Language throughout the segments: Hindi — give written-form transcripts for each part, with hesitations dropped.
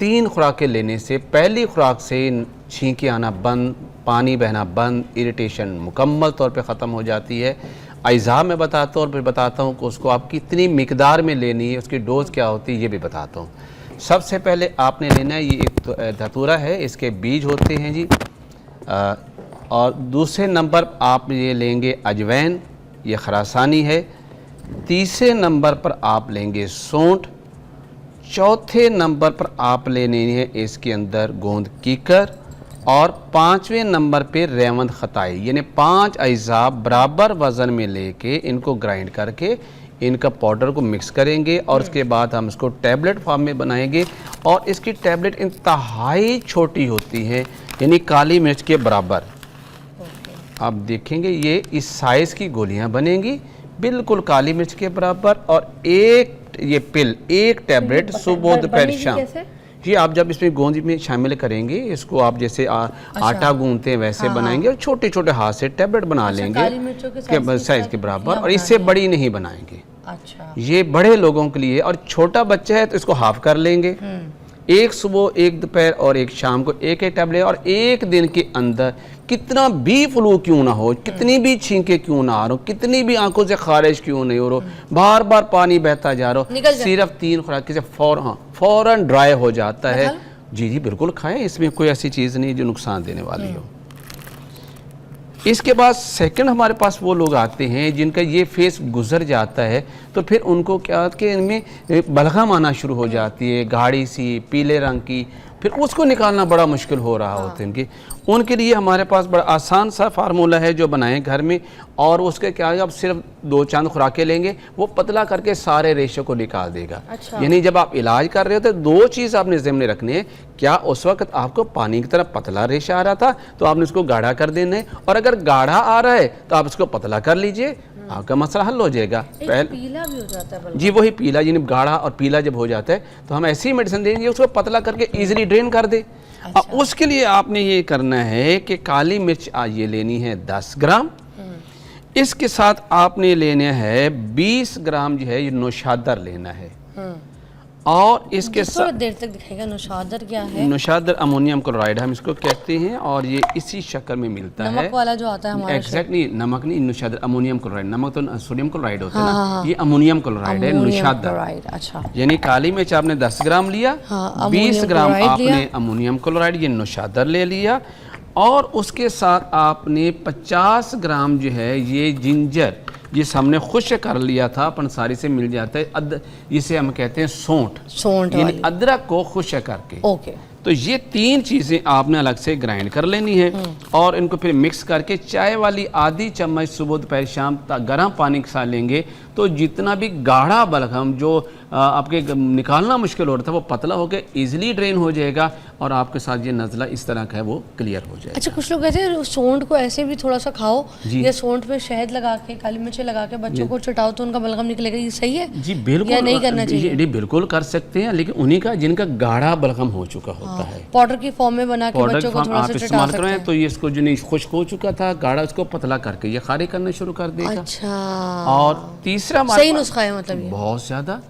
3 खुराकें लेने से पहली खुराक से छींके आना बंद, पानी बहना बंद, इरिटेशन मुकम्मल तौर पे ख़त्म हो जाती है। अज़ा मैं बताता हूँ और फिर बताता हूँ कि उसको आप कितनी मिकदार में लेनी है, उसकी डोज़ क्या होती है ये भी बताता हूँ। सबसे पहले आपने लेना है, ये एक धतूरा है, इसके बीज होते हैं जी। और दूसरे नंबर आप ये लेंगे अजवैन, ये खरासानी है। तीसरे नंबर पर आप लेंगे सौंठ। चौथे नंबर पर आप लेनी है इसके अंदर गोंद कीकर। और 5वें नंबर पे रेवंद खताई, यानी 5 अज़ा बराबर वज़न में लेके इनको ग्राइंड करके इनका पाउडर को मिक्स करेंगे और उसके बाद हम इसको टैबलेट फॉर्म में बनाएंगे। और इसकी टैबलेट इंतहाई छोटी होती है, यानी काली मिर्च के बराबर। आप देखेंगे ये इस साइज़ की गोलियां बनेंगी, बिल्कुल काली मिर्च के बराबर। और एक ये पिल, एक टैबलेट सुबह दोपहर शाम। जी आप जब इसमें गोंद में शामिल करेंगे, इसको आप जैसे आटा गूंथते हैं वैसे बनाएंगे और छोटे छोटे हाथ से टैबलेट बना लेंगे साइज के बराबर, और इससे बड़ी नहीं बनाएंगे। अच्छा, ये बड़े लोगों के लिए। और छोटा बच्चा है तो इसको हाफ कर लेंगे, एक सुबह, एक दोपहर और एक शाम को एक एक टैबलेट। और एक दिन के अंदर कितना भी फ्लू क्यों ना हो, कितनी भी छींके क्यों ना आ रहा हो, कितनी भी आंखों से खारिज क्यों नहीं हो रहा, बार बार पानी बहता जा रहा हो, सिर्फ 3 खुराक से फौरन ड्राई हो जाता है। जी जी बिल्कुल खाएं, इसमें कोई ऐसी चीज़ नहीं जो नुकसान देने वाली हो। इसके बाद सेकंड हमारे पास वो लोग आते हैं जिनका ये फेस गुजर जाता है, तो फिर उनको क्या कि इनमें बलगम आना शुरू हो जाती है, गाढ़ी सी पीले रंग की, फिर उसको निकालना बड़ा मुश्किल हो रहा होता है उनके लिए हमारे पास बड़ा आसान सा फार्मूला है जो बनाएं घर में। और उसके क्या है, आप सिर्फ 2-4 खुराकें लेंगे, वो पतला करके सारे रेशे को निकाल देगा। अच्छा। यानी जब आप इलाज कर रहे हो तो 2 चीज़ आपने ज़हन में रखनी है, क्या उस वक्त आपको पानी की तरह पतला रेशा आ रहा था तो आपने उसको गाढ़ा कर देना है, और अगर गाढ़ा आ रहा है तो आप उसको पतला कर लीजिए, आपका मसला हल हो जाएगा। पहले पीला भी हो जाता है जी, वही पीला, यानी गाढ़ा और पीला जब हो जाता है तो हम ऐसी मेडिसिन देंगे उसको पतला करके इजीली ड्रेन कर दे। अच्छा। उसके लिए आपने ये करना है कि काली मिर्च ये लेनी है 10 ग्राम। इसके साथ आपने लेने हैं 20 ग्राम जो है ये नौशादर लेना है। और इसके साथ देर तक दिखाएगा नौशादर क्या है। नौशादर अमोनियम क्लोराइड हम इसको कहते हैं, और ये इसी शक्ल में मिलता है, नमक वाला जो आता है हमारा। एग्जैक्टली, नमक नहीं, नौशादर अमोनियम क्लोराइड। नमक तो सोडियम क्लोराइड होता है ना, ये अमोनियम क्लोराइड है नौशादर। अच्छा, यानी काली मिर्च आपने 10 ग्राम लिया, 20 ग्राम आपने अमोनियम क्लोराइड ये नौशादर ले लिया, और उसके साथ आपने 50 ग्राम जो है ये जिंजर, जिस हमने खुश कर लिया था, पंसारी से मिल जाता है, जिसे हम कहते हैं सौंठ, यानी अदरक को खुश करके। ओके, तो ये 3 चीज़ें आपने अलग से ग्राइंड कर लेनी है, और इनको फिर मिक्स करके चाय वाली आधी चम्मच सुबह दोपहर शाम गर्म पानी के साथ लेंगे तो जितना भी गाढ़ा बलगम जो आपके निकालना मुश्किल हो रहा था वो पतला होकर इजीली ड्रेन हो जाएगा, और आपके साथ ये नज़ला इस तरह का है वो क्लियर हो जाएगा। अच्छा, कुछ लोग कहते हैं सौंठ को ऐसे भी थोड़ा सा खाओ, या सौंठ पे शहद लगा के, काली मिर्च लगा के बच्चों को चटाओ तो उनका बलगम निकलेगा, ये सही है? जी बिल्कुल, या नहीं करना चाहिए? जी बिल्कुल कर सकते हैं, लेकिन उन्हीं का जिनका गाढ़ा बलगम हो चुका होता है, पाउडर की फॉर्म में बना के बच्चों को थोड़ा सा इस्तेमाल करें तो ये इसको जो नहीं खुश्क हो चुका था गाढ़ा, उसको पतला करके ये खारे करना शुरू कर देगा। अच्छा, और तीसरा सही नुस्खा है मतलब बहुत ज़्यादा।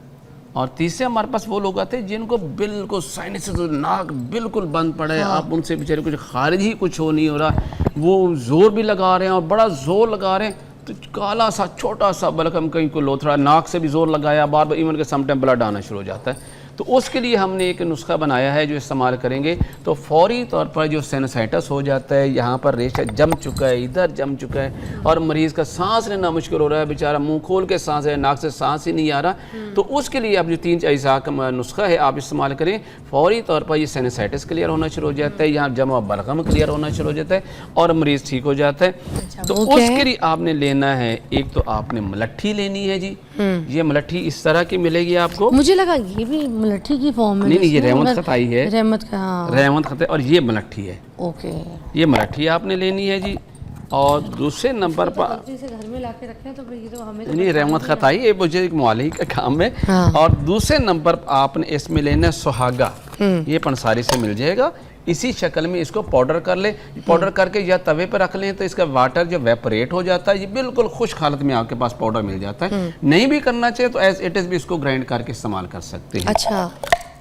और तीसरे हमारे पास वो लोग आते हैं जिनको बिल्कुल साइनस से नाक बिल्कुल बंद पड़ा है। आप उनसे बेचारे कुछ खारिज ही कुछ हो नहीं हो रहा, वो जोर भी लगा रहे हैं और बड़ा जोर लगा रहे हैं, तो काला सा छोटा सा बलगम कहीं को लोथड़ा, नाक से भी जोर लगाया, बार बार इवन के समटाइम ब्लड आना शुरू हो जाता है। तो उसके लिए हमने एक नुस्खा बनाया है जो इस्तेमाल करेंगे तो फौरी तौर पर जो साइनसाइटिस हो जाता है, यहाँ पर रेशा जम चुका है, इधर जम चुका है, और मरीज़ का सांस लेना मुश्किल हो रहा है, बेचारा मुंह खोल के सांस है, नाक से सांस ही नहीं आ रहा, तो उसके लिए आप जो 3 अज़ा का नुस्खा है आप इस्तेमाल करें, फौरी तौर पर ये साइनसाइटिस क्लियर होना शुरू हो जाता है, यहाँ जमा बलगम क्लियर होना शुरू हो जाता है और मरीज़ ठीक हो जाता है। तो उसके लिए आपने लेना है, एक तो आपने मलट्ठी लेनी है जी, ये मलट्ठी इस तरह की मिलेगी आपको। मुझे लगा ये भी मलट्ठी की फॉर्म में। नहीं, ये रहमत खताई है, रहमत का, हाँ, रहमत खताई, और ये मलट्ठी है। ओके, ये मलट्ठी आपने लेनी है जी। और दूसरे नंबर पर घर में लाके रखें तो ये तो हमें नहीं, रहमत खताई ये मुझे एक मौलवी का काम है। हाँ। और दूसरे नंबर पर आपने इसमें लेना है सुहागा, ये पंसारी से मिल जाएगा, इसी शक्ल में इसको पाउडर कर ले, पाउडर करके या तवे पर रख लें तो इसका वाटर जो वेपरेट हो जाता है, ये बिल्कुल खुश्क हालत में आपके पास पाउडर मिल जाता है। नहीं भी करना चाहिए तो एज इट इज भी इसको ग्राइंड करके इस्तेमाल कर सकते हैं। अच्छा,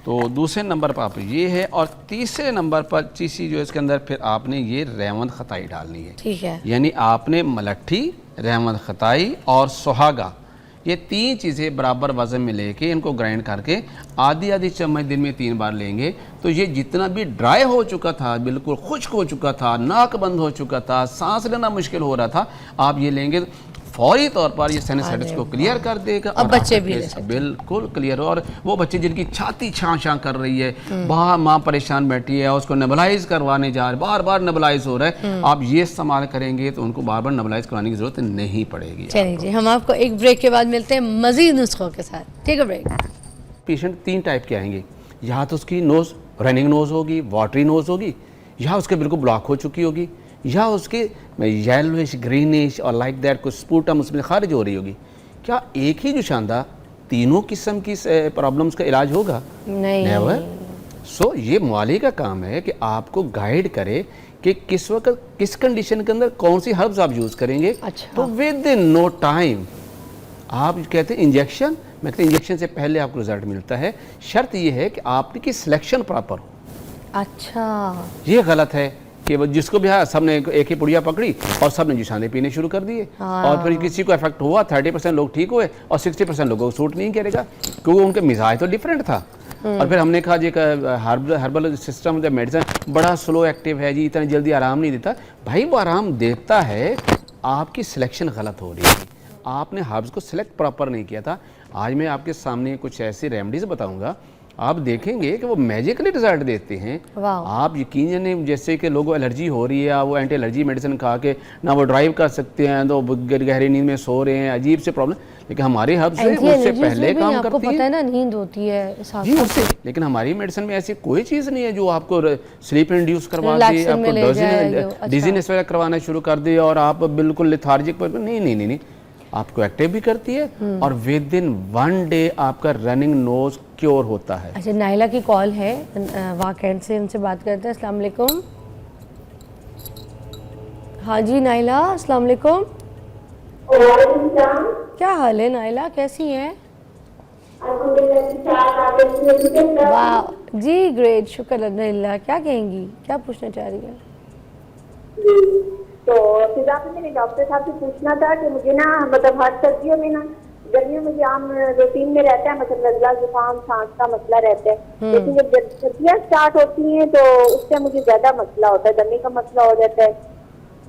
तो दूसरे नंबर पर आप ये है, और तीसरे नंबर पर चीज़ जो इसके अंदर फिर आपने ये रहमत खताई डालनी है। ठीक है। यानी आपने मलट्ठी, रहमत खताई और सुहागा, ये 3 चीज़ें बराबर वज़न में लेके इनको ग्राइंड करके आधी आधी चम्मच दिन में 3 बार लेंगे, तो ये जितना भी ड्राई हो चुका था, बिल्कुल खुश्क हो चुका था, नाक बंद हो चुका था, सांस लेना मुश्किल हो रहा था, आप ये लेंगे फौरी तौर पर ये साइनसाइटिस को क्लियर कर देगा। अब और बच्चे आपका भी ले फेस सकते हैं। बिल्कुल क्लियर हो। और वो बच्चे जिनकी छाती छां छां कर रही है, बाहर माँ परेशान बैठी है, उसको नेबुलाइज करवाने जा रहे, बार बार नेबुलाइज हो रहा है, आप ये इस्तेमाल करेंगे तो उनको बार बार नेबुलाइज करवाने की जरूरत नहीं पड़ेगी। चलिए जी, हम आपको एक ब्रेक के बाद मिलते हैं मजीद नुस्खों के साथ। ठीक है, ब्रेक। पेशेंट 3 टाइप के आएंगे, या तो उसकी नोज़ रनिंग नोज़ होगी, वाटरी नोज़ होगी, या उसके बिल्कुल ब्लॉक हो चुकी होगी, या उसके येलोइश ग्रीनिश और लाइक दैट कुछ स्पूटम उसमें खारिज हो रही होगी। क्या एक ही जुशांदा तीनों किस्म की प्रॉब्लम्स का इलाज होगा? नहीं। नेवर। सो ये मुआली का काम है कि आपको गाइड करे कि किस वक्त किस कंडीशन के अंदर कौन सी हर्ब्स आप यूज़ करेंगे। अच्छा। तो विद इन नो टाइम आप कहते हैं इंजेक्शन, मैं कहते इंजेक्शन से पहले आपको रिजल्ट मिलता है। शर्त ये है कि आपकी सिलेक्शन प्रॉपर हो। अच्छा। ये गलत है कि वो जिसको भी हाँ सबने एक ही पुड़िया पकड़ी और सबने जुशाने पीने शुरू कर दिए, और फिर किसी को इफेक्ट हुआ, 30% लोग ठीक हुए और 60% लोगों को सूट नहीं करेगा, क्योंकि उनके मिजाज तो डिफरेंट था। और फिर हमने कहा जी हर्बल सिस्टम जब मेडिसिन बड़ा स्लो एक्टिव है जी, इतना जल्दी आराम नहीं देता। भाई वो आराम देता है, आपकी सिलेक्शन गलत हो रही थी, आपने हर्ब्स को सिलेक्ट प्रॉपर नहीं किया था। आज मैं आपके सामने कुछ ऐसी रेमेडीज बताऊंगा, आप देखेंगे कि वो मैजिकली रिजल्ट देते हैं। आप यकीन जानिए, जैसे कि लोगों को एलर्जी हो रही है या वो एंटी एलर्जी मेडिसिन खा के ना वो ड्राइव कर सकते हैं, तो गहरी नींद में सो रहे हैं, अजीब से प्रॉब्लम, लेकिन हमारे हर्ब्स से उससे पहले काम आपको करती पता है ना, नींद होती है जी उससे, लेकिन हमारी मेडिसिन में ऐसी कोई चीज़ नहीं है जो आपको स्लीप इंड्यूस करवा दे, आपको डिजीनेस वगैरह करवाना शुरू कर दे और आप बिल्कुल लेथार्जिक पर नहीं, आपको एक्टिव भी करती है और विद इन 1 डे आपका रनिंग नोज क्योर होता है। अच्छा, नाइला की कॉल है वाकैंड से, उनसे बात करते हैं। अस्सलाम वालेकुम। हाँ जी नाइला, अस्सलाम वालेकुम। क्या हाल है नाइला, कैसी हैं? वाह जी, ग्रेट, शुक्र अल्हम्दुलिल्लाह। क्या कहेंगी, क्या पूछना चाह रही हैं? तो फिजा पे मैंने डॉक्टर साहब से पूछना था कि मुझे ना मतलब हर सर्दियों में ना, गर्मियों में आम रूटीन में रहता है, मतलब नजला जुकाम सांस का मसला रहता है, लेकिन जब सर्दियाँ स्टार्ट होती हैं तो उससे मुझे ज्यादा मसला होता है, दमे का मसला हो जाता है,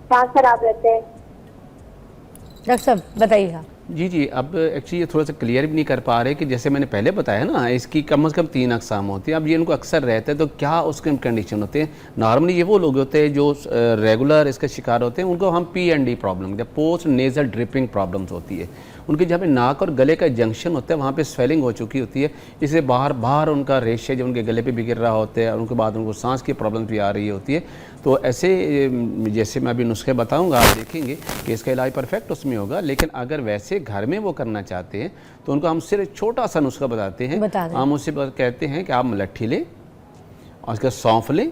सांस खराब रहता है। डॉक्टर साहब बताइएगा। जी, अब एक्चुअली ये थोड़ा सा क्लियर भी नहीं कर पा रहे कि जैसे मैंने पहले बताया ना, इसकी कम से कम 3 अक़साम होती हैं। अब ये इनको अक्सर रहते हैं, तो क्या उसके कंडीशन होते हैं? नॉर्मली ये वो लोग होते हैं जो रेगुलर इसके शिकार होते हैं, उनको हम P&D problem, post nasal dripping problems होती है। उनके जहाँ पे नाक और गले का जंक्शन होता है वहाँ पे स्वेलिंग हो चुकी होती है, इससे बाहर उनका रेशे जो उनके गले पे बिगिर रहा होता है, और उनके बाद उनको सांस की प्रॉब्लम भी आ रही होती है। तो ऐसे जैसे मैं अभी नुस्खे बताऊंगा, आप देखेंगे कि इसका इलाज परफेक्ट उसमें होगा। लेकिन अगर वैसे घर में वो करना चाहते हैं तो उनको हम सिर्फ छोटा सा नुस्खा बताते हैं। हम उससे कहते हैं कि आप मलट्ठी लें और उसका सौंफ लें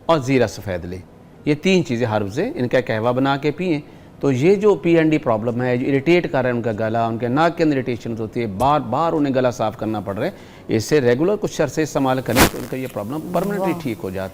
और ज़ीरा सफ़ेद लें, ये 3 चीज़ें हर्ब्स हैं, इनका कहवा बना के पिएँ। तो ये जो P&D प्रॉब्लम है, जो इरिटेट कर रहा है उनका गला, उनके नाक के अंदर इरिटेशन होती है, बार उन्हें गला साफ़ करना पड़ रहा है, इससे रेगुलर कुछ अरसे इस्तेमाल करें तो उनका ये प्रॉब्लम परमानेंटली ठीक हो जाता है।